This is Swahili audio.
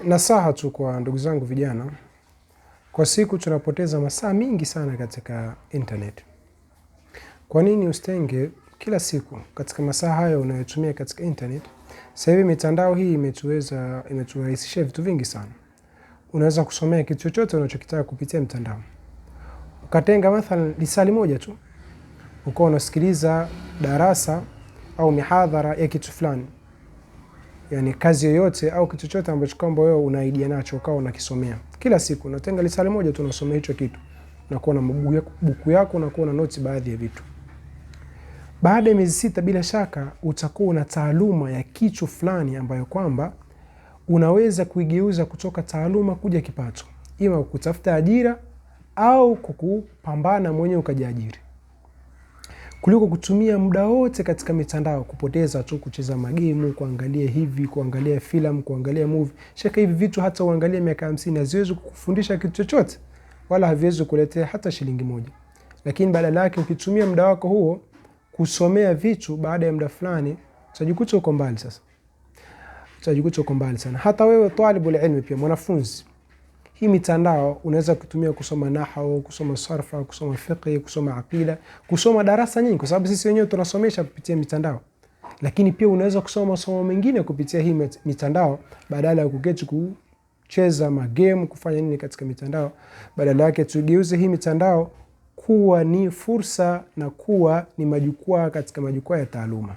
Nasaha tu kwa ndugu zangu vijana, kwa siku tunapoteza masaa mingi sana katika internet. Kwa nini usitenge kila siku katika masaa hayo unayotumia katika internet? Sasa hivi mitandao hii imeturahisishia vitu vingi sana. Unaweza kusomea kitu chochote unachokitaka kupitia mtandao. Ukatenga mathalan lisali moja tu, ukawa unasikiliza darasa au mihadhara ya kitu fulani. Yani kazi yoyote au kitu chochote ambacho kwamba wewe una idea nacho ukawa unakisomea. Kila siku unatenga lisali moja tu unasomea hicho kitu. Unakuwa na buku yako, unakuwa na notes baadhi ya vitu. Baada ya miezi 6 bila shaka utakuwa na taaluma ya kitu fulani ambayo kwamba unaweza kuigeuza kutoka taaluma kuja kipato. Ima kutafuta ajira au kukupambana mwenyewe ukajiajiri. Kuliko kutumia muda wote katika mitandao kupoteza tu kucheza magemu, kuangalia hivi, kuangalia filamu, kuangalia movie. Shaka hivi vitu hata uangalie miaka 50 haziwezi kukufundisha kitu chochote wala haviwezi kuletea hata shilingi moja. Lakini badala yake ukitumia muda wako huo kusomea vitu, baada ya muda fulani utajikuta uko mbali sasa. Utajikuta uko mbali sana. Hata wewe talibul ilmi pia mwanafunzi, hii mitandao unaweza kutumia kusoma nahwu, kusoma sarfa, kusoma fiqh, kusoma aqida, kusoma darasa nyingi kwa sababu sisi wenyewe tunasomesha kupitia mitandao. Lakini pia unaweza kusoma masomo mengine kupitia hii mitandao badala ya kuketi kucheza magame, kufanya nini katika mitandao. Badala yake tugeuze hii mitandao kuwa ni fursa na kuwa ni majukwaa katika majukwaa ya taaluma.